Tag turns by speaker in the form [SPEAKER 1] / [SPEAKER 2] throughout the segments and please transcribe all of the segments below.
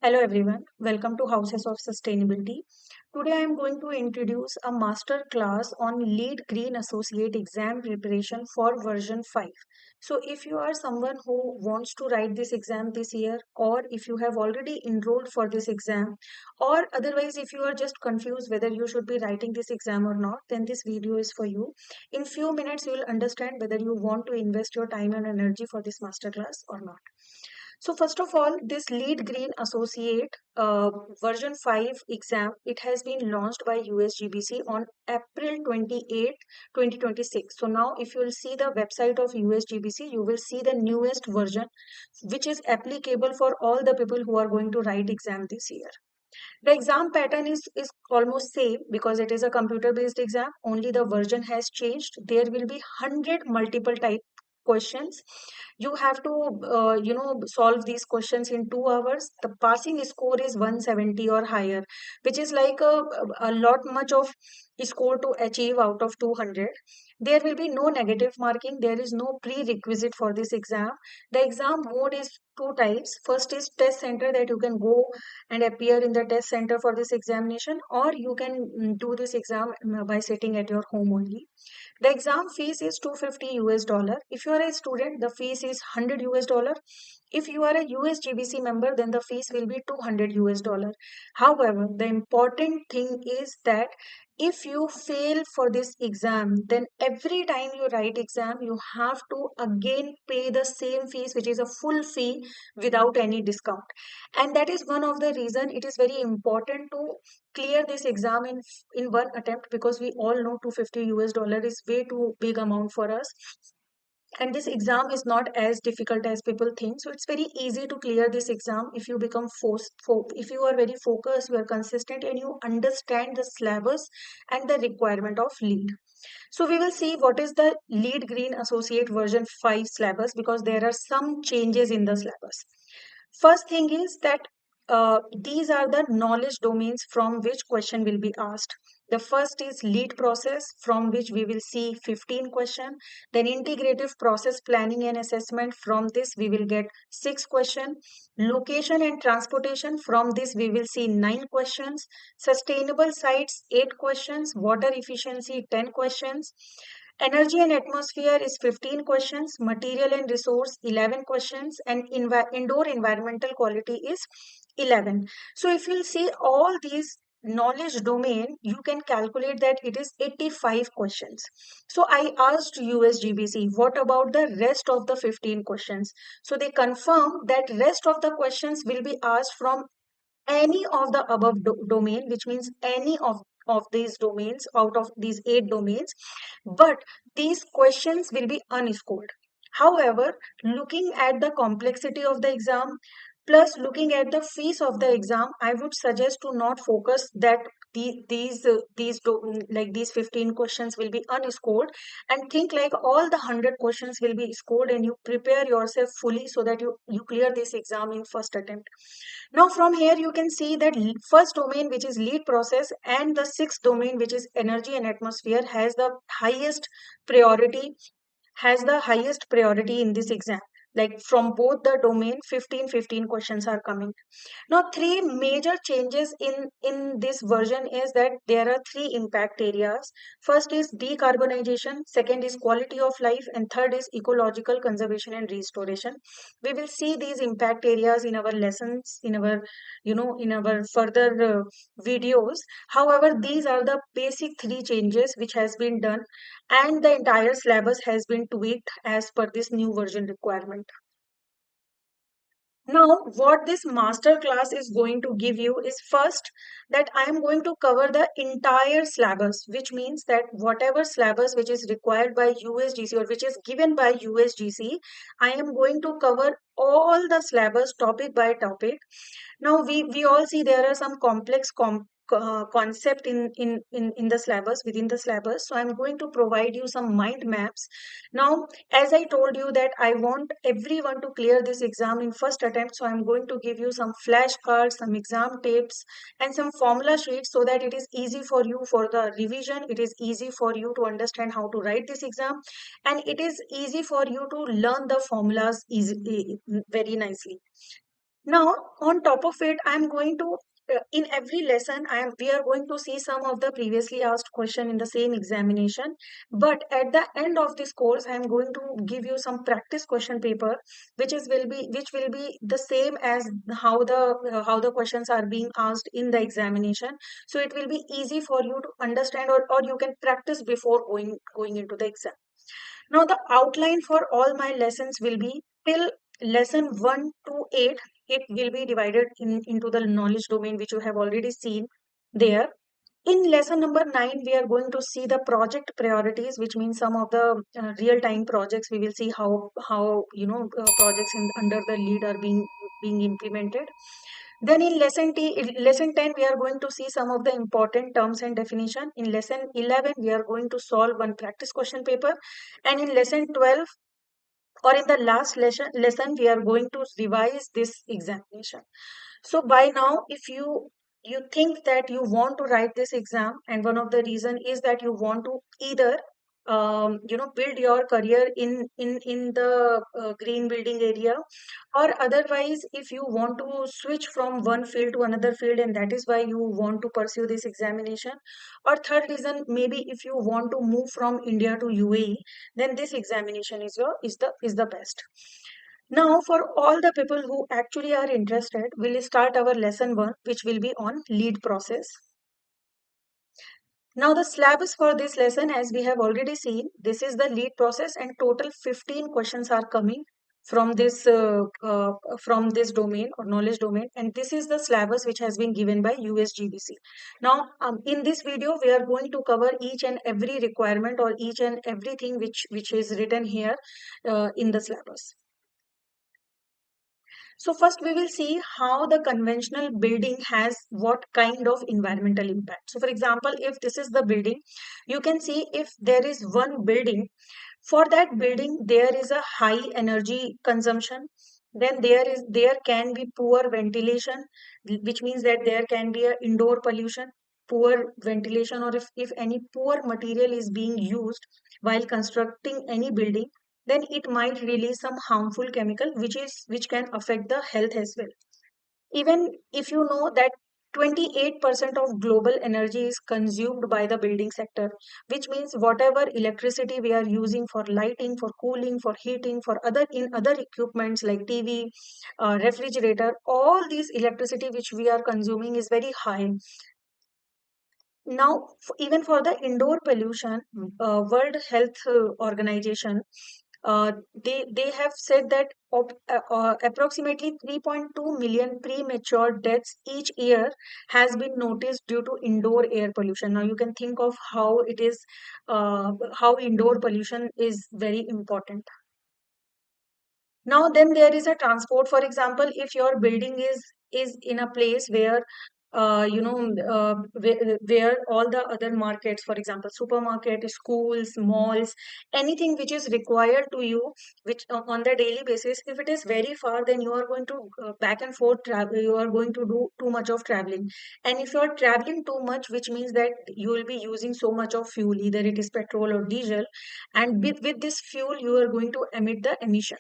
[SPEAKER 1] Hello everyone, welcome to Houses of Sustainability. Today I am going to introduce a master class on LEED Green Associate exam preparation for version 5. So if you are someone who wants to write this exam this year, or if you have already enrolled for this exam, or otherwise if you are just confused whether you should be writing this exam or not, then this video is for you. In few minutes you will understand whether you want to invest your time and energy for this master class or not. So first of all, this LEED Green Associate version 5 exam, it has been launched by USGBC on April 28, 2026. So now if you will see the website of USGBC, you will see the newest version, which is applicable for all the people who are going to write exam this year. The exam pattern is almost same because it is a computer based exam. Only the version has changed. There will be 100 multiple type questions. You have to solve these questions in 2 hours. The passing score is 170 or higher, which is like a lot much of score to achieve out of 200. There will be no negative marking. There is no prerequisite for this exam. The exam mode is two types. First is test center, that you can go and appear in the test center for this examination, or you can do this exam by sitting at your home only. The exam fees is 250 US dollar. If you are a student, the fees is 100 US dollar. If you are a USGBC member, then the fees will be 200 US dollar. However, the important thing is that if you fail for this exam, then every time you write exam, you have to again pay the same fees, which is a full fee without any discount. And that is one of the reason it is very important to clear this exam in one attempt, because we all know 250 US dollar is way too big amount for us, and this exam is not as difficult as people think. So it's very easy to clear this exam if you become if you are very focused, you are consistent, and you understand the syllabus and the requirement of LEED. So we will see what is the LEED Green Associate version 5 syllabus, because there are some changes in the syllabus. First thing is that these are the knowledge domains from which question will be asked. The first is LEED process, from which we will see 15 questions. Then integrative process planning and assessment, from this we will get 6 questions. Location and transportation, from this we will see 9 questions. Sustainable sites, 8 questions. Water efficiency, 10 questions. Energy and atmosphere is 15 questions. Material and resource, 11 questions. And indoor environmental quality is 11. So if you'll see all these knowledge domain, you can calculate that it is 85 questions. So I asked USGBC, what about the rest of the 15 questions? So they confirm that rest of the questions will be asked from any of the above domain, which means any of these domains out of these 8 domains, but these questions will be unscored. However, looking at the complexity of the exam plus looking at the fees of the exam, I would suggest to not focus that like these 15 questions will be unscored, and think like all the 100 questions will be scored, and you prepare yourself fully so that you clear this exam in first attempt. Now from here you can see that first domain, which is LEED process, and the sixth domain, which is energy and atmosphere, has the highest priority in this exam. Like from both the domain, 15 questions are coming. Now, three major changes in this version is that there are three impact areas. First is decarbonization, second is quality of life, and third is ecological conservation and restoration. We will see these impact areas in our lessons, in our further videos. However, these are the basic three changes which has been done, and the entire syllabus has been tweaked as per this new version requirement. Now, what this master class is going to give you is first that I am going to cover the entire syllabus, which means that whatever syllabus which is required by USGC or which is given by USGC, I am going to cover all the syllabus topic by topic. Now we all see there are some complex concept in the syllabus, within the syllabus. So I'm going to provide you some mind maps. Now, as I told you that I want everyone to clear this exam in first attempt, so I'm going to give you some flashcards, some exam tips, and some formula sheets so that it is easy for you for the revision. It is easy for you to understand how to write this exam, and it is easy for you to learn the formulas very nicely. Now, on top of it, I'm going to in every lesson, we are going to see some of the previously asked question in the same examination. But at the end of this course, I'm going to give you some practice question paper, which will be the same as how the questions are being asked in the examination. So it will be easy for you to understand, or you can practice before going into the exam. Now, the outline for all my lessons will be till lesson 1 to 8. It will be divided into the knowledge domain, which you have already seen there. In lesson number 9, we are going to see the project priorities, which means some of the real-time projects. We will see how projects under the lead are being implemented. Then in lesson 10, we are going to see some of the important terms and definition. In lesson 11, we are going to solve one practice question paper. And in lesson 12, or in the last lesson, we are going to revise this examination. So by now, if you think that you want to write this exam, and one of the reason is that you want to either build your career in the green building area, or otherwise if you want to switch from one field to another field, and that is why you want to pursue this examination, or third reason, maybe if you want to move from India to UAE, then this examination is the best. Now, for all the people who actually are interested, we'll start our lesson 1, which will be on lead process. Now, the syllabus for this lesson, as we have already seen, this is the lead process, and total 15 questions are coming from this domain or knowledge domain, and this is the syllabus which has been given by USGBC. Now, in this video, we are going to cover each and every requirement or each and everything which is written here in the syllabus. So first we will see how the conventional building has what kind of environmental impact. So for example, if this is the building, you can see if there is one building, for that building there is a high energy consumption, then there can be poor ventilation, which means that there can be a indoor pollution, poor ventilation, or if any poor material is being used while constructing any building, then it might release some harmful chemical which can affect the health as well. Even if you know that 28% of global energy is consumed by the building sector, which means whatever electricity we are using for lighting, for cooling, for heating, for other equipments like TV, refrigerator, all these electricity which we are consuming is very high. Now, even for the indoor pollution, World Health Organization, they have said that approximately 3.2 million premature deaths each year has been noticed due to indoor air pollution. Now you can think of how indoor pollution is very important. Now then there is a transport. For example, if your building is in a place where where all the other markets, for example supermarket, schools, malls, anything which is required to you, which on the daily basis, if it is very far, then you are going to back and forth travel, you are going to do too much of traveling. And if you are traveling too much, which means that you will be using so much of fuel, either it is petrol or diesel, and with this fuel you are going to emit the emission.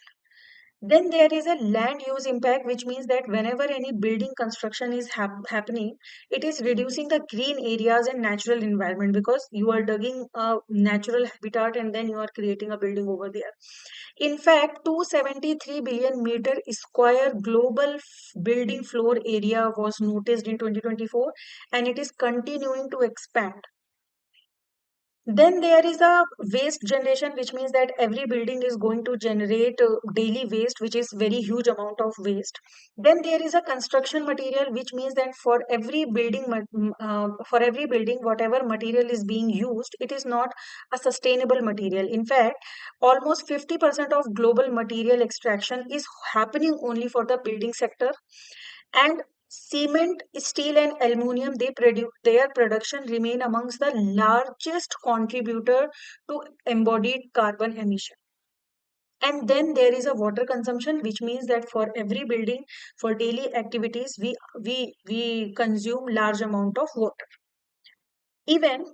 [SPEAKER 1] Then there is a land use impact, which means that whenever any building construction is happening, it is reducing the green areas and natural environment, because you are digging a natural habitat and then you are creating a building over there. In fact, 273 billion meter square global building floor area was noticed in 2024, and it is continuing to expand. Then there is a waste generation, which means that every building is going to generate daily waste, which is very huge amount of waste. Then there is a construction material, which means that for every building, whatever material is being used, it is not a sustainable material. In fact, almost 50% of global material extraction is happening only for the building sector, and Cement, steel, and aluminium, their production remain amongst the largest contributor to embodied carbon emission. And then there is a water consumption, which means that for every building, for daily activities, we consume large amount of water. Even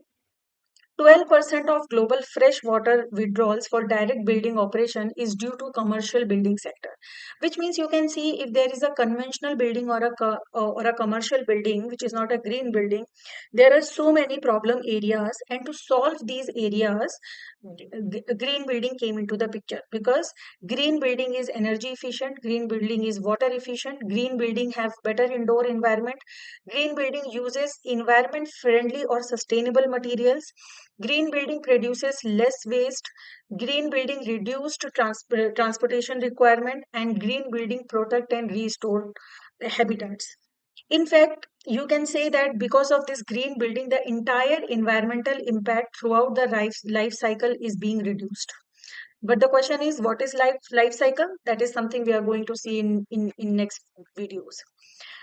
[SPEAKER 1] 12% of global fresh water withdrawals for direct building operation is due to commercial building sector, which means you can see if there is a conventional building or a commercial building which is not a green building, there are so many problem areas, and to solve these areas, green building came into the picture, because green building is energy efficient, green building is water efficient, green building have better indoor environment, green building uses environment friendly or sustainable materials, green building produces less waste, green building reduced transportation requirement, and green building protect and restore habitats. In fact, you can say that because of this green building, the entire environmental impact throughout the life cycle is being reduced. But the question is, what is life cycle? That is something we are going to see in next videos.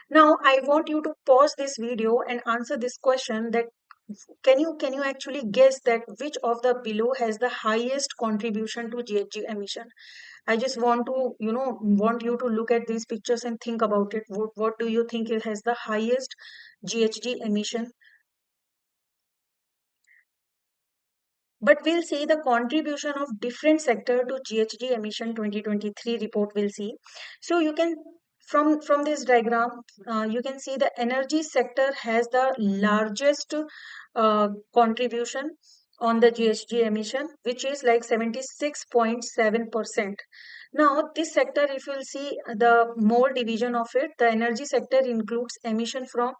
[SPEAKER 1] Now, I want you to pause this video and answer this question, that can you actually guess that which of the below has the highest contribution to GHG emission? I just want to, want you to look at these pictures and think about it. What do you think it has the highest GHG emission? But we'll see the contribution of different sector to GHG emission 2023 report we'll see. So you can, from this diagram, you can see the energy sector has the largest contribution on the GHG emission, which is like 76.7%. Now, this sector, if you'll see the more division of it, the energy sector includes emission from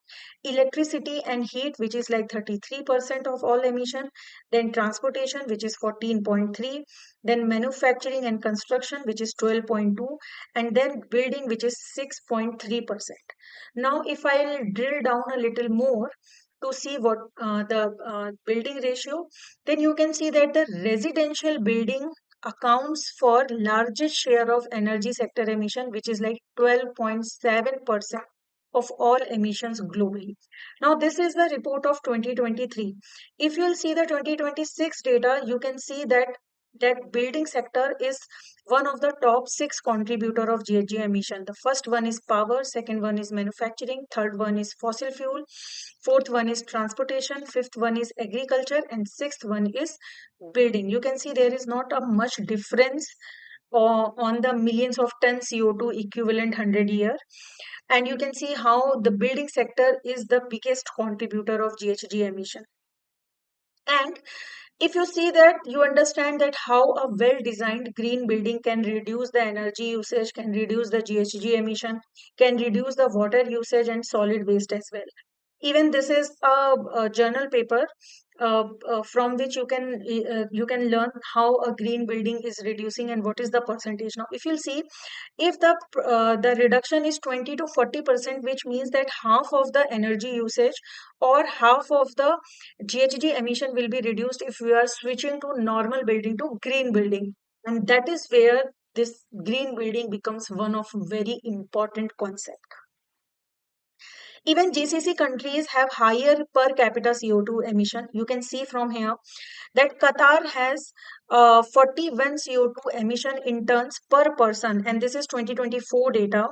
[SPEAKER 1] electricity and heat, which is like 33% of all emission, then transportation, which is 14.3, then manufacturing and construction, which is 12.2, and then building, which is 6.3%. Now, if I'll drill down a little more to see what the building ratio, then you can see that the residential building accounts for largest share of energy sector emission, which is like 12.7% of all emissions globally. Now, this is the report of 2023. If you'll see the 2026 data, you can see that building sector is one of the top six contributor of GHG emission. The first one is power, second one is manufacturing, third one is fossil fuel, fourth one is transportation, fifth one is agriculture, and sixth one is building. You can see there is not a much difference on the millions of tons CO2 equivalent 100 year. And you can see how the building sector is the biggest contributor of GHG emission. And if you see that, you understand that how a well-designed green building can reduce the energy usage, can reduce the GHG emission, can reduce the water usage and solid waste as well. Even this is a journal paper from which you can learn how a green building is reducing and what is the percentage. Now, if you'll see, if the reduction is 20 to 40%, which means that half of the energy usage or half of the GHG emission will be reduced if we are switching to normal building to green building, and that is where this green building becomes one of very important concept. Even GCC countries have higher per capita CO2 emission. You can see from here that Qatar has 41 CO2 emission in tons per person, and this is 2024 data.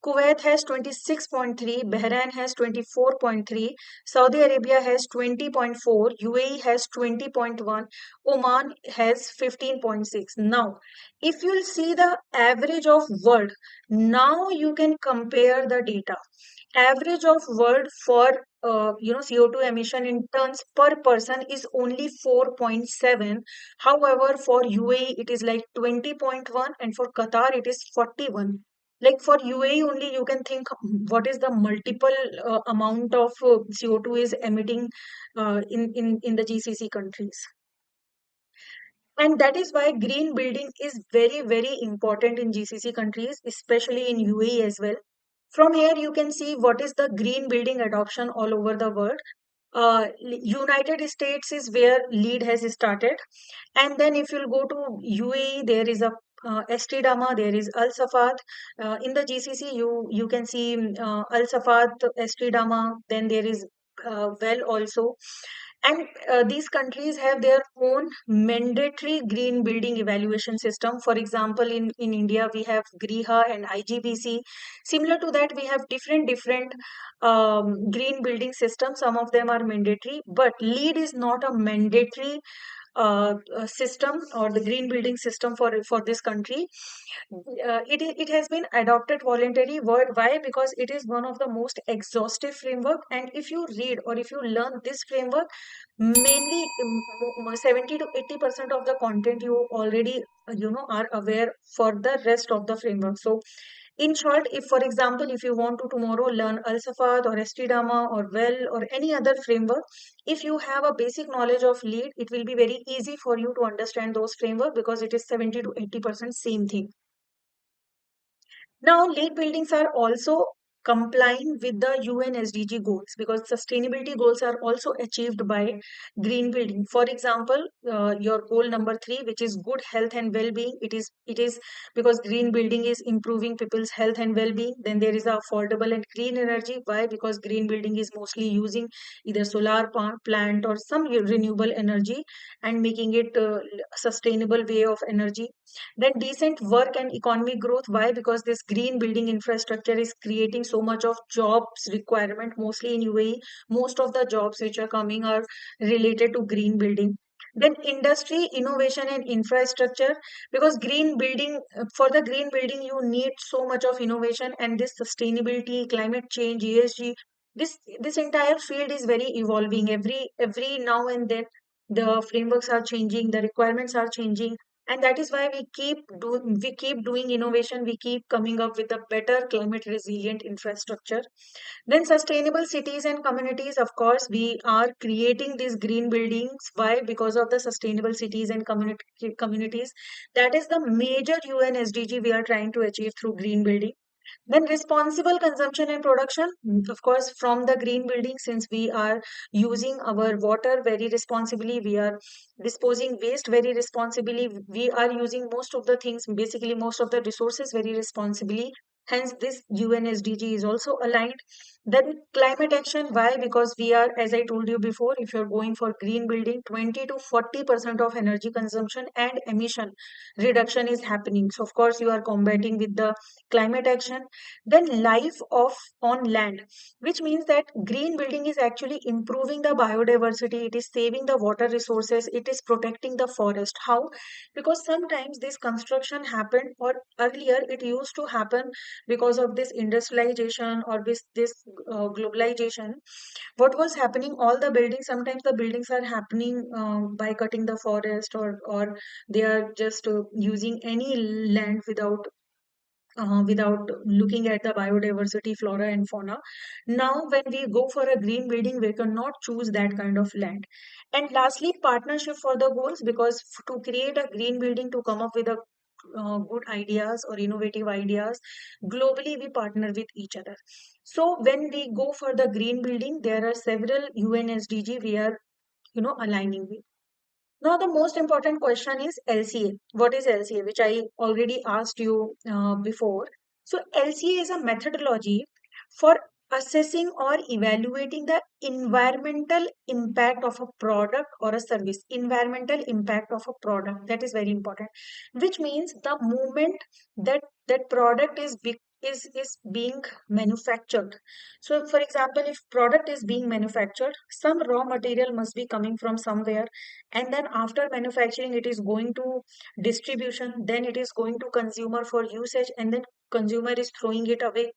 [SPEAKER 1] Kuwait has 26.3, Bahrain has 24.3, Saudi Arabia has 20.4, UAE has 20.1, Oman has 15.6. Now, if you'll see the average of world, now you can compare the data. Average of world for CO2 emission in tons per person is only 4.7. However, for UAE it is like 20.1, and for Qatar it is 41. Like for UAE only, you can think what is the multiple amount of CO2 is emitting in the GCC countries. And that is why green building is very, very important in GCC countries, especially in UAE as well. From here, you can see what is the green building adoption all over the world. United States is where LEED has started. And then if you'll go to UAE, there is a Estidama, there is Al Safat. In the GCC, you can see Al Safat, Estidama. Then there is well also. And these countries have their own mandatory green building evaluation system. For example, in India, we have GRIHA and IGBC. Similar to that, we have different green building systems. Some of them are mandatory, but LEED is not a mandatory system or the green building system for this country. It has been adopted voluntarily. Why? Because it is one of the most exhaustive framework, and if you read or if you learn this framework, mainly 70 to 80% of the content you already are aware for the rest of the framework. So in short, if for example, if you want to tomorrow learn Al-Safat or Estidama or Well or any other framework, if you have a basic knowledge of LEED, it will be very easy for you to understand those framework because it is 70 to 80% same thing. Now, LEED buildings are also complying with the UN SDG goals because sustainability goals are also achieved by green building. For example, your goal number 3, which is good health and well-being, it is because green building is improving people's health and well-being. Then there is affordable and clean energy. Why? Because green building is mostly using either solar plant or some renewable energy and making it sustainable way of energy. Then decent work and economic growth. Why? Because this green building infrastructure is creating so much of jobs requirement, mostly in UAE. Most of the jobs which are coming are related to green building. Then industry, innovation and infrastructure, because green building, for the green building, you need so much of innovation and this sustainability, climate change, ESG. This entire field is very evolving. Every now and then, the frameworks are changing, the requirements are changing, and that is why we keep doing innovation, we keep coming up with a better climate resilient infrastructure. Then sustainable cities and communities, of course, we are creating these green buildings. Why? Because of the sustainable cities and communities. That is the major UN SDG we are trying to achieve through green building. Then responsible consumption and production, of course, from the green building, since we are using our water very responsibly, we are disposing waste very responsibly, we are using most of the things, basically most of the resources very responsibly. Hence, this UN SDG is also aligned. Then climate action, why? Because we are, as I told you before, if you're going for green building, 20 to 40% of energy consumption and emission reduction is happening. So, of course, you are combating with the climate action. Then life of on land, which means that green building is actually improving the biodiversity, it is saving the water resources, it is protecting the forest. How? Because sometimes this construction happened, or earlier it used to happen because of this industrialization or this globalization. What was happening, all the buildings, sometimes the buildings are happening by cutting the forest, or they are just using any land without looking at the biodiversity, flora and fauna. Now, when we go for a green building, we cannot choose that kind of land. And lastly, partnership for the goals, because to create a green building, to come up with a good ideas or innovative ideas, globally we partner with each other. So when we go for the green building, there are several UN SDG we are aligning with. Now, the most important question is LCA. What is LCA? Which I already asked you before. So, LCA is a methodology for assessing or evaluating the environmental impact of a product or a service. Environmental impact of a product, that is very important. Which means the moment that product is being manufactured. So, for example, if product is being manufactured, some raw material must be coming from somewhere, and then after manufacturing it is going to distribution, then it is going to consumer for usage, and then consumer is throwing it away.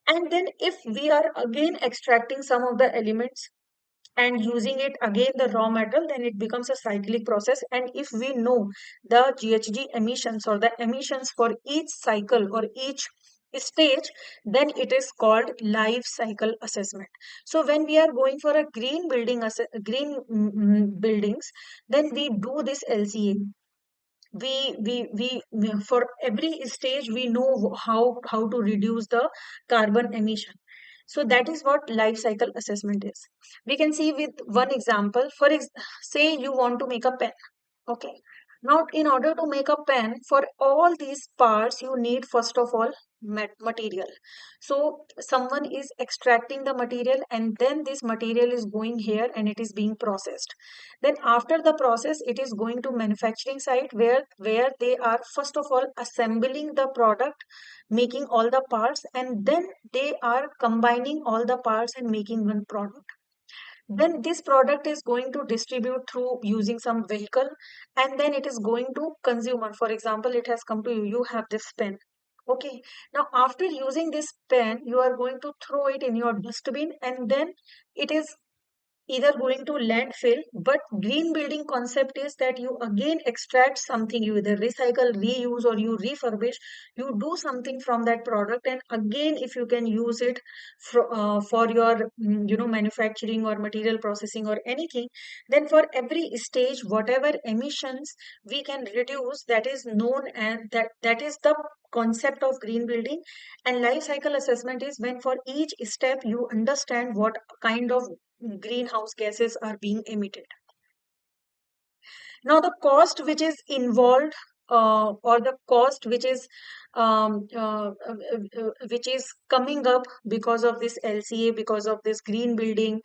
[SPEAKER 1] And then if we are again extracting some of the elements and using it again the raw material, then it becomes a cyclic process. And if we know the GHG emissions or the emissions for each cycle or each stage, then it is called life cycle assessment. So when we are going for a green building buildings, then we do this LCA. For every stage we know how to reduce the carbon emission. So that is what life cycle assessment is. We can see with one example. Say you want to make a pen. Okay. Now, in order to make a pen, for all these parts, you need first of all material. So, someone is extracting the material, and then this material is going here and it is being processed. Then, after the process, it is going to manufacturing site where they are first of all assembling the product, making all the parts, and then they are combining all the parts and making one product. Then this product is going to distribute through using some vehicle, and then it is going to consumer. For example, it has come to you, you have this pen. Okay, now after using this pen, you are going to throw it in your dustbin, and then it is either going to landfill. But green building concept is that you again extract something, you either recycle, reuse, or you refurbish. You do something from that product, and again if you can use it for your manufacturing or material processing or anything, then for every stage whatever emissions we can reduce, that is known as that is the concept of green building. And life cycle assessment is when for each step you understand what kind of greenhouse gases are being emitted. Now, the cost which is involved, or the cost which is coming up because of this LCA, because of this green building,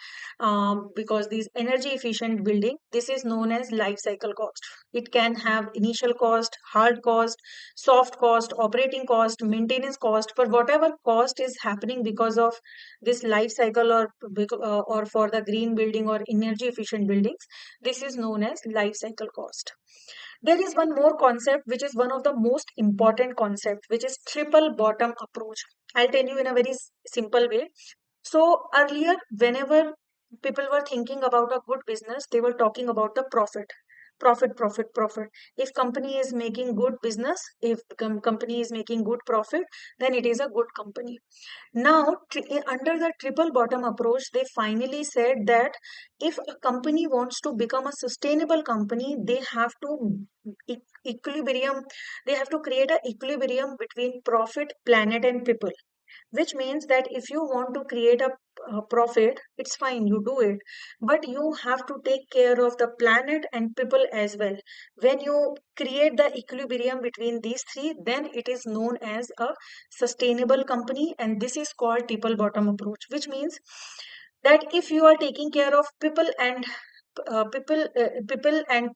[SPEAKER 1] because this energy efficient building, this is known as life cycle cost. It can have initial cost, hard cost, soft cost, operating cost, maintenance cost. For whatever cost is happening because of this life cycle, or for the green building or energy efficient buildings, this is known as life cycle cost. There is one more concept which is one of the most important concept, which is triple bottom approach. I'll tell you in a very simple way. So earlier, whenever people were thinking about a good business, they were talking about the profit. Profit, profit, profit. If company is making good business, if company is making good profit, then it is a good company. Now, under the triple bottom approach, they finally said that if a company wants to become a sustainable company, they have to equilibrium, they have to create an equilibrium between profit, planet, and people. Which means that if you want to create a profit, it's fine, you do it, but you have to take care of the planet and people as well. When you create the equilibrium between these three, then it is known as a sustainable company, and this is called triple bottom approach, which means that if you are taking care of people and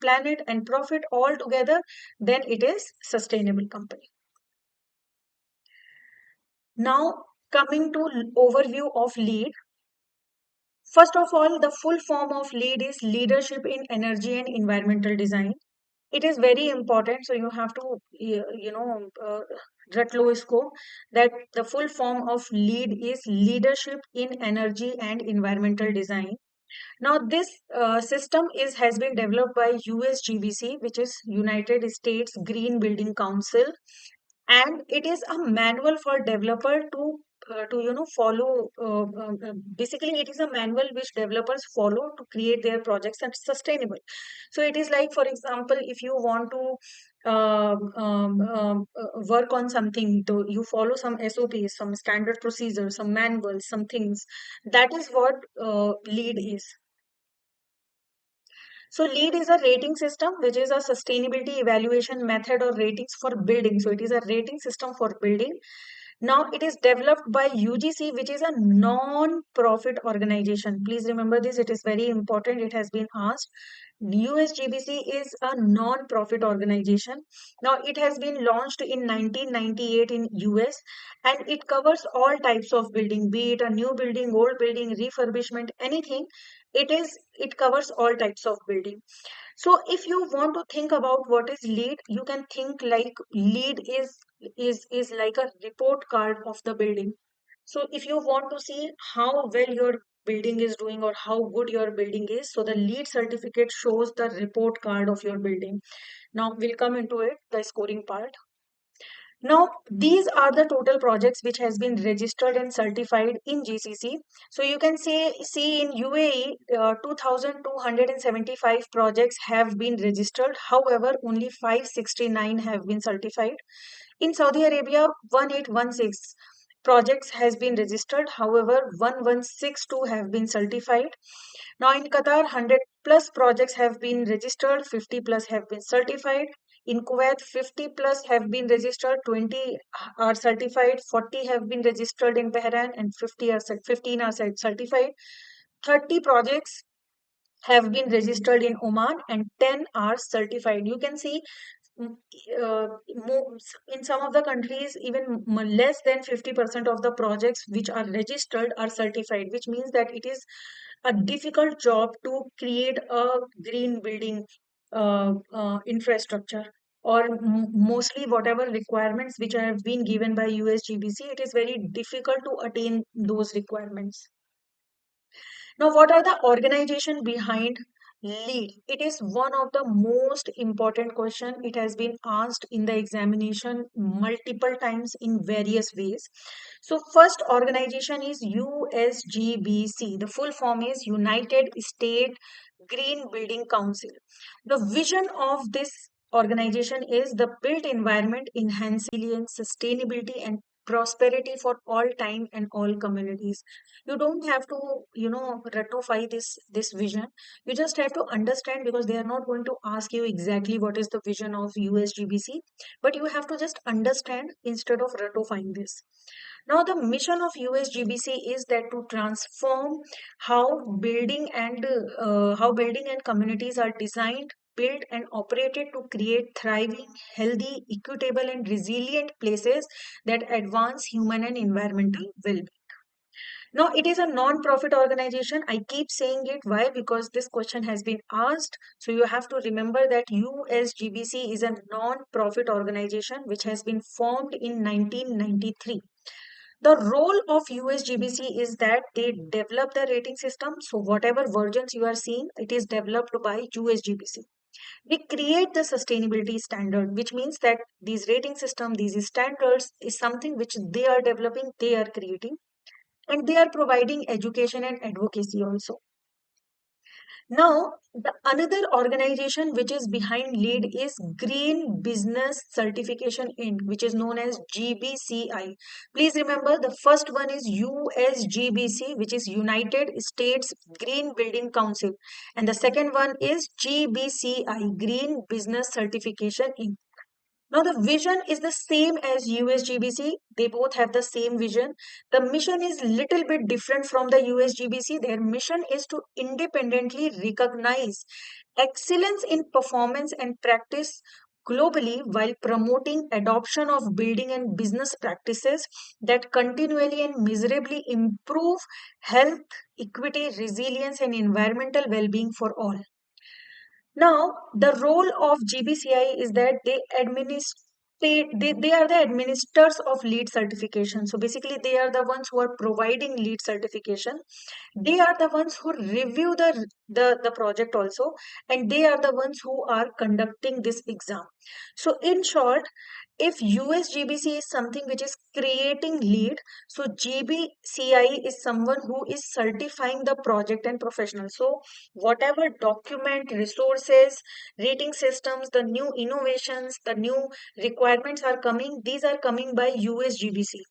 [SPEAKER 1] planet and profit all together, then it is sustainable company. Now, coming to overview of LEED. First of all, the full form of LEED is Leadership in Energy and Environmental Design. It is very important, so you have to, रट लो इसको, that the full form of LEED is Leadership in Energy and Environmental Design. Now, this system has been developed by USGBC, which is United States Green Building Council, and it is a manual for developer to follow. Basically, it is a manual which developers follow to create their projects and sustainable. So it is like, for example, if you want to work on something, so you follow some SOPs, some standard procedures, some manuals, some things. That is what LEED is. So LEED is a rating system, which is a sustainability evaluation method or ratings for building. So it is a rating system for building. Now it is developed by UGC, which is a non-profit organization. Please remember this, it is very important. It has been asked. USGBC is a non-profit organization. Now it has been launched in 1998 in US, and it covers all types of building, be it a new building, old building, refurbishment, anything. It covers all types of building. So if you want to think about what is LEED, you can think like LEED is like a report card of the building. So if you want to see how well your building is doing or how good your building is, so the LEED certificate shows the report card of your building. Now we'll come into it, the scoring part. Now, these are the total projects which has been registered and certified in GCC. So you can see in UAE, 2,275 projects have been registered. However, only 569 have been certified. In Saudi Arabia, 1816. projects has been registered. However, 1162 have been certified. Now in Qatar, 100 plus projects have been registered, 50 plus have been certified. In Kuwait, 50 plus have been registered, 20 are certified, 40 have been registered in Bahrain, and 15 are certified. 30 projects have been registered in Oman, and 10 are certified. You can see mm, in some of the countries, even less than 50% of the projects which are registered are certified, which means that it is a difficult job to create a green building infrastructure, or mostly whatever requirements which have been given by USGBC, it is very difficult to attain those requirements. Now, what are the organization behind LEED? It is one of the most important question. It has been asked in the examination multiple times in various ways. So, first organization is USGBC. The full form is United States Green Building Council. The vision of this organization is the built environment enhancing resilience, sustainability, and prosperity for all time and all communities. You don't have to, ratify this vision. You just have to understand, because they are not going to ask you exactly what is the vision of USGBC, but you have to just understand instead of ratifying this. Now the mission of USGBC is that to transform how building and communities are designed, built and operated to create thriving, healthy, equitable and resilient places that advance human and environmental well-being. Now, it is a non-profit organization. I keep saying it. Why? Because this question has been asked. So you have to remember that USGBC is a non-profit organization which has been formed in 1993. The role of USGBC is that they develop the rating system. So whatever versions you are seeing, it is developed by USGBC. They create the sustainability standard, which means that these rating system, these standards is something which they are developing, they are creating, and they are providing education and advocacy also. Now, the another organization which is behind LEED is Green Business Certification Inc., which is known as GBCI. Please remember, the first one is USGBC, which is United States Green Building Council, and the second one is GBCI, Green Business Certification Inc. Now, the vision is the same as USGBC. They both have the same vision. The mission is little bit different from the USGBC. Their mission is to independently recognize excellence in performance and practice globally, while promoting adoption of building and business practices that continually and measurably improve health, equity, resilience, and environmental well-being for all. Now, the role of GBCI is that they are the administrators of LEED certification. So basically, they are the ones who are providing LEED certification. They are the ones who review the project also, and they are the ones who are conducting this exam. So in short, if USGBC is something which is creating LEED, so GBCI is someone who is certifying the project and professional. So whatever document, resources, rating systems, the new innovations, the new requirements are coming, these are coming by USGBC.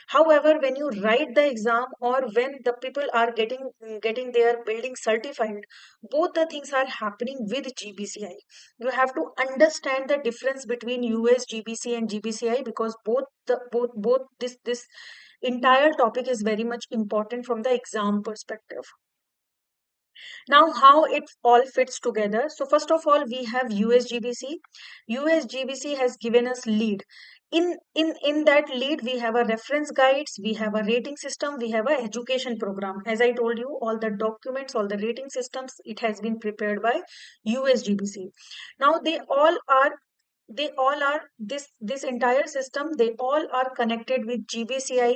[SPEAKER 1] However, when you write the exam, or when the people are getting their building certified, both the things are happening with GBCI. You have to understand the difference between USGBC and GBCI, because both this entire topic is very much important from the exam perspective. Now, how it all fits together. So, first of all, we have USGBC. USGBC has given us LEED. In that LEED, we have a reference guides, we have a rating system, we have a education program. As I told you, all the documents, all the rating systems, it has been prepared by USGBC. Now, they all are this entire system, they all are connected with GBCI.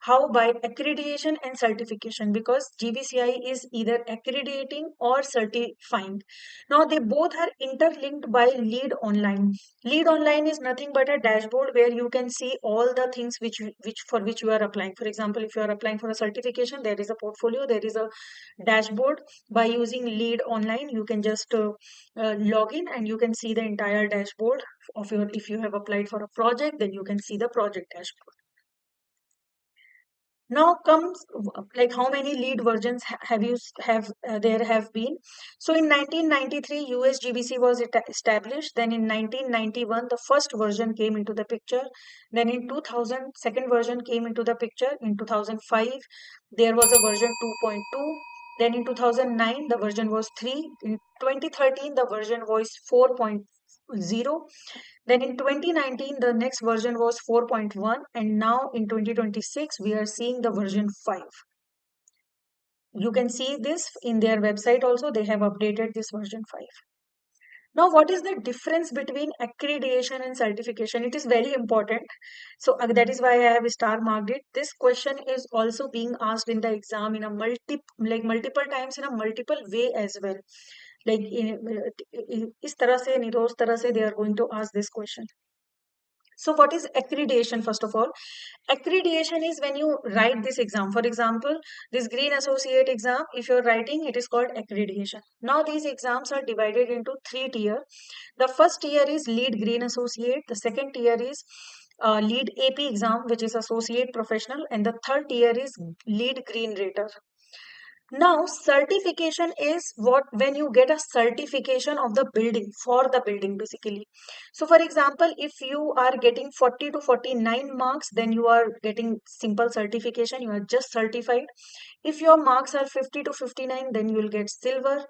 [SPEAKER 1] How? By accreditation and certification, because GBCI is either accrediting or certifying. Now they both are interlinked by LEED Online. LEED Online is nothing but a dashboard where you can see all the things which you are applying. For example, if you are applying for a certification, there is a portfolio, there is a dashboard. By using LEED Online, you can just log in and you can see the entire dashboard of your, if you have applied for a project, then you can see the project dashboard. Now comes like how many lead versions have you there have been. So in 1993 USGBC was established. Then in 1991 the first version came into the picture. Then in 2000 second version came into the picture. In 2005 there was a version 2.2. Then in 2009 the version was 3. In 2013 the version was 4.0. Then in 2019, the next version was 4.1, and now in 2026, we are seeing the version 5. You can see this in their website also, they have updated this version 5. Now, what is the difference between accreditation and certification? It is very important. So that is why I have star marked it. This question is also being asked in the exam in a multiple times in a multiple way as well. Like इस तरह से नहीं तो उस तरह से they are going to ask this question. So what is accreditation first of all? Accreditation is when you write this exam. For example, this Green Associate exam, if you're writing, it is called accreditation. Now these exams are divided into 3 tier. The first tier is LEED Green Associate. The second tier is LEED AP exam, which is Associate Professional. And the third tier is LEED Green Rater. Now, certification is what when you get a certification of the building for the building basically. So, for example, if you are getting 40 to 49 marks, then you are getting simple certification, you are just certified. If your marks are 50 to 59, then you will get silver.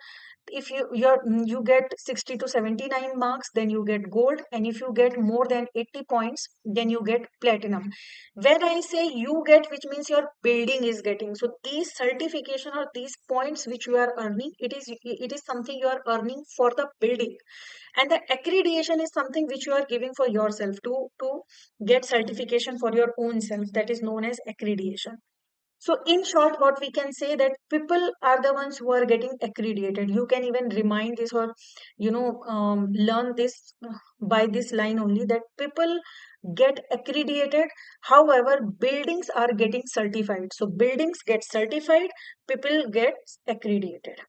[SPEAKER 1] If you get 60 to 79 marks, then you get gold. And if you get more than 80 points, then you get platinum. When I say you get, which means your building is getting. So these certification or these points which you are earning, it is something you are earning for the building. And the accreditation is something which you are giving for yourself to get certification for your own self. That is known as accreditation. So, in short, what we can say that people are the ones who are getting accredited. You can even remind this or, learn this by this line only that people get accredited. However, buildings are getting certified. So, buildings get certified, people get accredited.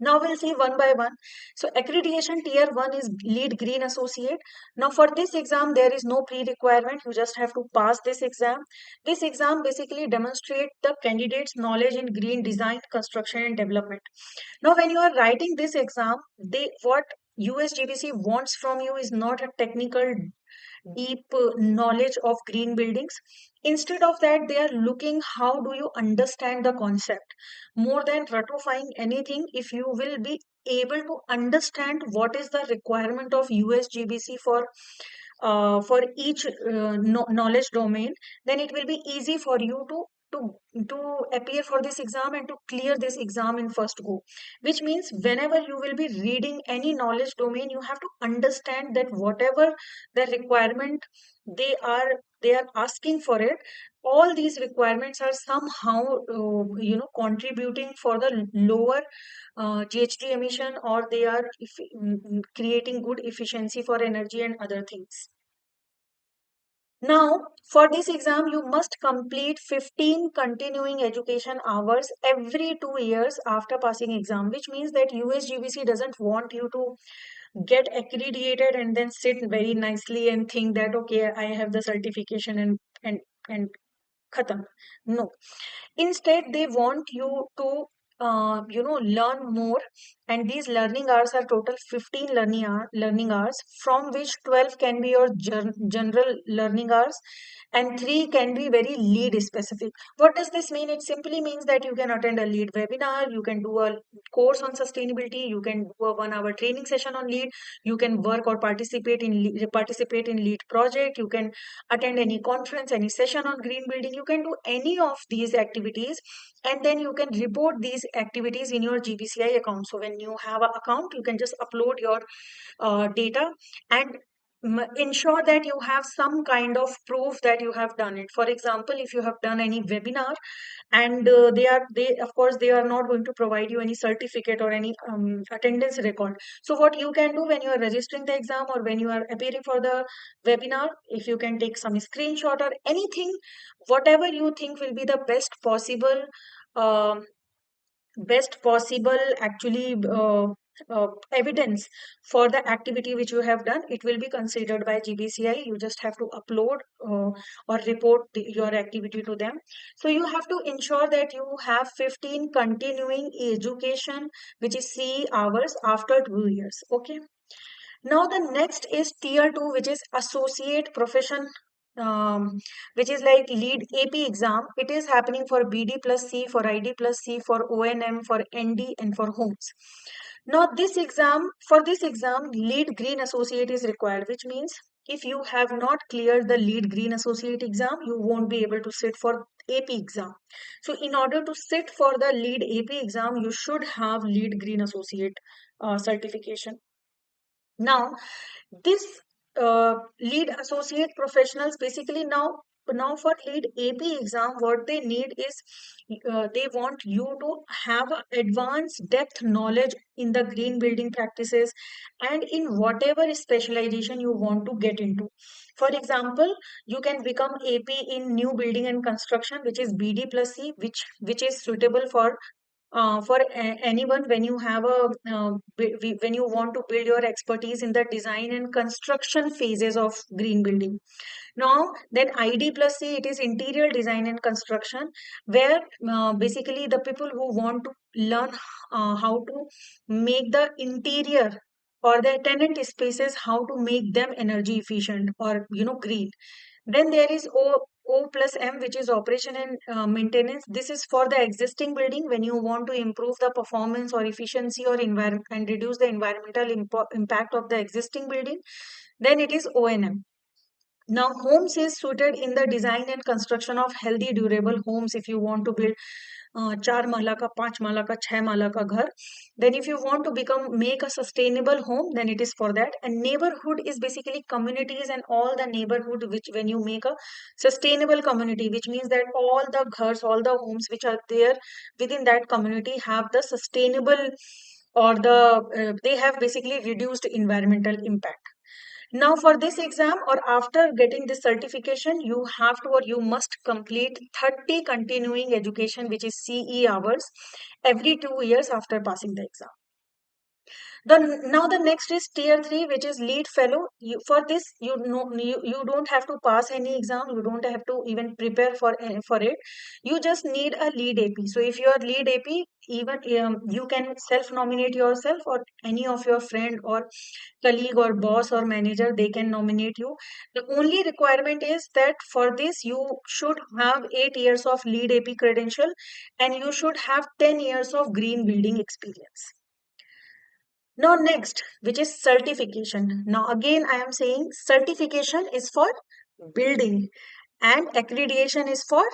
[SPEAKER 1] Now we'll see one by one. So accreditation tier 1 is LEED Green Associate. Now for this exam, there is no pre-requirement. You just have to pass this exam. This exam basically demonstrates the candidate's knowledge in green design, construction and development. Now when you are writing this exam, what USGBC wants from you is not a technical deep knowledge of green buildings. Instead of that, they are looking how do you understand the concept. More than ratifying anything, if you will be able to understand what is the requirement of USGBC for each knowledge domain, then it will be easy for you to appear for this exam and to clear this exam in first go. Which means whenever you will be reading any knowledge domain, you have to understand that whatever the requirement they are asking for it, all these requirements are somehow contributing for the lower GHG emission, or they are creating good efficiency for energy and other things. Now, for this exam, you must complete 15 continuing education hours every 2 years after passing exam, which means that USGBC doesn't want you to get accredited and then sit very nicely and think that, okay, I have the certification and khatam. No. Instead, they want you to learn more, and these learning hours are total 15 learning hours, from which 12 can be your general learning hours and 3 can be very lead specific. What does this mean? It simply means that you can attend a lead webinar, you can do a course on sustainability, you can do a 1 hour training session on lead, you can work or participate in lead project, you can attend any conference, any session on green building, you can do any of these activities, and then you can report these activities in your GBCI account. So when you have an account, you can just upload your data and ensure that you have some kind of proof that you have done it. For example, if you have done any webinar and they of course they are not going to provide you any certificate or any attendance record. So what you can do when you are registering the exam or when you are appearing for the webinar, if you can take some screenshot or anything, whatever you think will be the best possible actually evidence for the activity which you have done, it will be considered by GBCI. You just have to upload or report your activity to them. So you have to ensure that you have 15 continuing education, which is CE hours after 2 years. Okay. Now the next is tier 2, which is associate profession, which is like lead AP exam. It is happening for BD plus C, for ID plus C, for ONM, for ND, and for homes. Now for this exam, lead green associate is required, which means if you have not cleared the lead green associate exam, you won't be able to sit for AP exam. So in order to sit for the lead AP exam, you should have lead green associate certification. Now, this lead associate professionals basically now for lead AP exam, what they need is they want you to have a advanced depth knowledge in the green building practices and in whatever specialization you want to get into. For example, you can become AP in new building and construction, which is BD plus C, which is suitable for anyone when you have when you want to build your expertise in the design and construction phases of green building. Now then ID plus C, it is interior design and construction, where basically the people who want to learn how to make the interior or the tenant spaces, how to make them energy efficient or green. Then there is O plus M, which is operation and maintenance. This is for the existing building when you want to improve the performance or efficiency or environment and reduce the environmental impact of the existing building. Then it is ONM. Now, homes is suited in the design and construction of healthy, durable homes. If you want to build 4 माला का 5 माला का 6 माला का घर, then if you want to make a sustainable home, then it is for that. And neighborhood is basically communities and all the neighborhood, which when you make a sustainable community, which means that all the ghars, all the homes which are there within that community have the sustainable or they have basically reduced environmental impact. Now, for this exam or after getting this certification, you have to or you must complete 30 continuing education, which is CE hours, every 2 years after passing the exam. Now the next is tier 3, which is lead fellow. For this, you don't have to pass any exam. You don't have to even prepare for it. You just need a lead AP. So if you are lead AP, even you can self-nominate yourself, or any of your friend or colleague or boss or manager, they can nominate you. The only requirement is that for this you should have 8 years of lead AP credential and you should have 10 years of green building experience. Now next, which is certification. Now again I am saying certification is for building and accreditation is for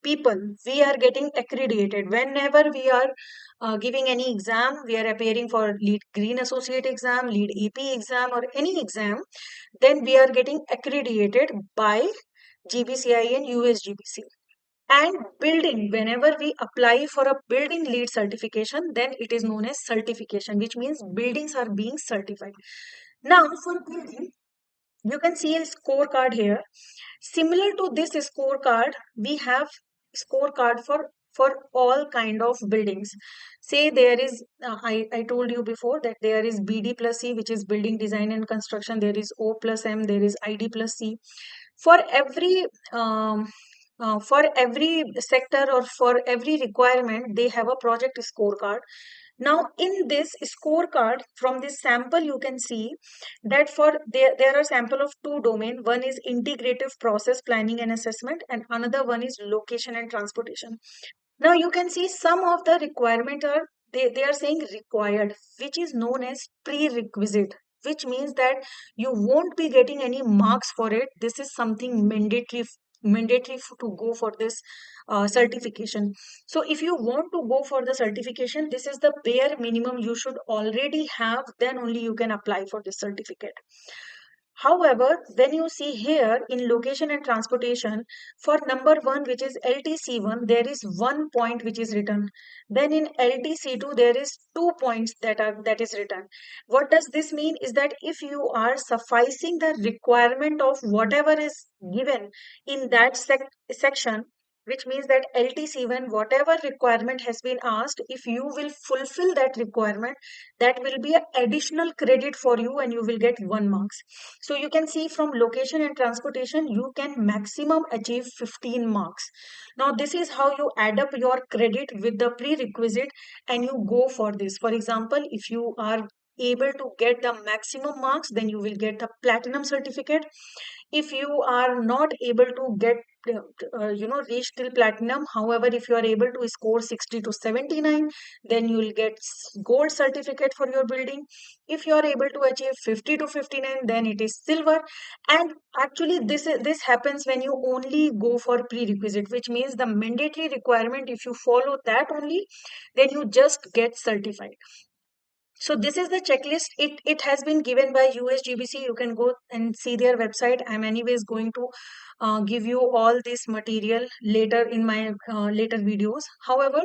[SPEAKER 1] people. We are getting accredited whenever we are giving any exam. We are appearing for lead green associate exam, lead AP exam, or any exam. Then we are getting accredited by GBCI and USGBC. And building, whenever we apply for a building lead certification, then it is known as certification, which means buildings are being certified. Now for building, you can see a scorecard here. Similar to this scorecard, we have scorecard for all kind of buildings. Say there is, I told you before that there is BD plus C, which is building design and construction. There is O plus M, there is ID plus C. For every sector or for every requirement, they have a project scorecard. Now, in this scorecard, from this sample, you can see that there are sample of two domain. One is integrative process planning and assessment, and another one is location and transportation. Now you can see some of the requirement are they are saying required, which is known as prerequisite, which means that you won't be getting any marks for it. This is something mandatory to go for this certification. So if you want to go for the certification, this is the bare minimum you should already have, then only you can apply for this certificate. However, when you see here in location and transportation, for number 1, which is LTC1, there is 1 point which is written. Then in LTC2, there is 2 points that is written. What does this mean is that if you are sufficing the requirement of whatever is given in that section, which means that LT7, whatever requirement has been asked, if you will fulfill that requirement, that will be an additional credit for you and you will get 1 marks. So you can see from location and transportation, you can maximum achieve 15 marks. Now this is how you add up your credit with the prerequisite and you go for this. For example, if you are able to get the maximum marks, then you will get the platinum certificate. If you are not able to get reach till platinum, however, if you are able to score 60 to 79, then you will get gold certificate for your building. If you are able to achieve 50 to 59, then it is silver. And actually this happens when you only go for prerequisite, which means the mandatory requirement, if you follow that only, then you just get certified. So this is the checklist. It has been given by USGBC. You can go and see their website. I'm anyways going to give you all this material later in my later videos. However,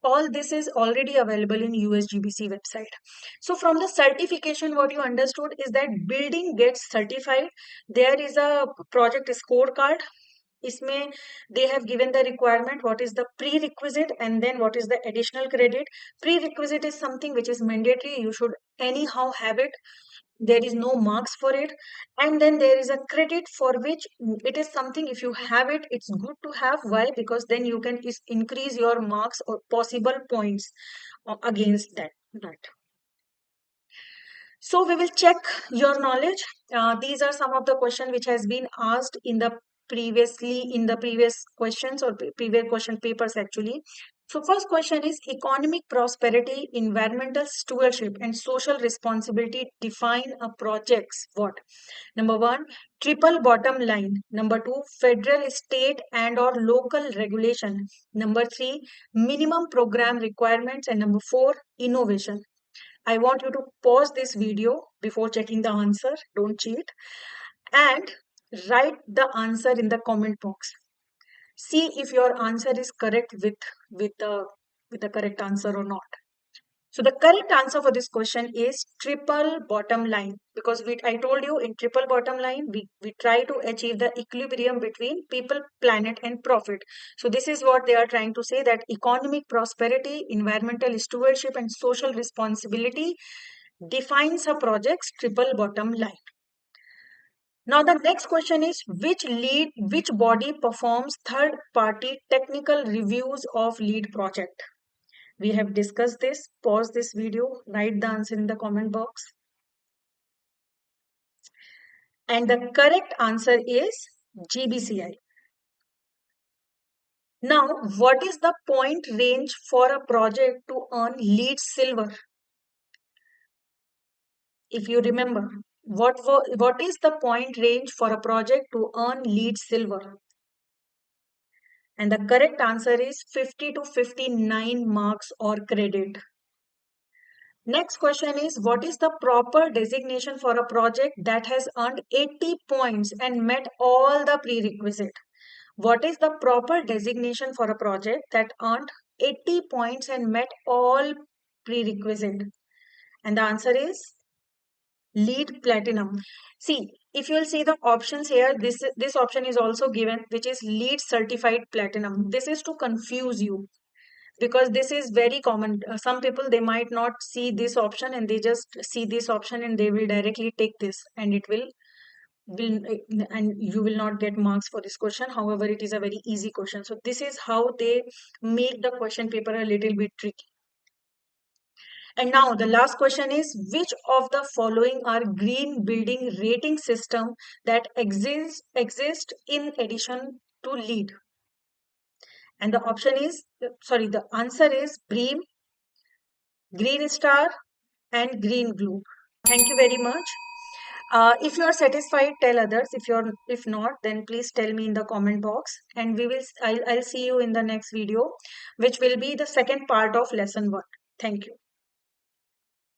[SPEAKER 1] all this is already available in USGBC website. So from the certification, what you understood is that building gets certified. There is a project scorecard. इसमें they have given the requirement, what is the prerequisite, and then what is the additional credit. Prerequisite is something which is mandatory, you should anyhow have it, there is no marks for it. And then there is a credit for which it is something, if you have it, it's good to have. Why? Because then you can increase your marks or possible points against that. So we will check your knowledge. These are some of the questions which has been asked in the previous questions or previous question papers actually. So first question is economic prosperity, environmental stewardship and social responsibility define a project's what? Number 1, triple bottom line. Number 2, federal, state and or local regulation. Number 3, minimum program requirements. And number 4, innovation. I want you to pause this video before checking the answer. Don't cheat. And write the answer in the comment box. See if your answer is correct with the correct answer or not. So the correct answer for this question is triple bottom line, because I told you in triple bottom line, we try to achieve the equilibrium between people, planet and profit. So this is what they are trying to say, that economic prosperity, environmental stewardship and social responsibility defines a project's triple bottom line. Now the next question is which body performs third party technical reviews of LEED project? We have discussed this. Pause this video, write the answer in the comment box. And the correct answer is GBCI. Now, what is the point range for a project to earn LEED silver? If you remember, what is the point range for a project to earn LEED silver? And the correct answer is 50 to 59 marks or credit. Next question is, what is the proper designation for a project that has earned 80 points and met all the prerequisite? What is the proper designation for a project that earned 80 points and met all prerequisite? And the answer is LEED Platinum. See, if you will see the options here, this option is also given, which is LEED Certified Platinum. This is to confuse you, because this is very common. Some people, they might not see this option and they just see this option and they will directly take this, and and you will not get marks for this question. However, it is a very easy question. So this is how they make the question paper a little bit tricky. And now the last question is, which of the following are green building rating system that exist in addition to LEED? And the answer is BREEAM, Green Star and Green Globe. Thank you very much. If you are satisfied, tell others. If not, then please tell me in the comment box, and I'll see you in the next video, which will be the second part of lesson 1. Thank you.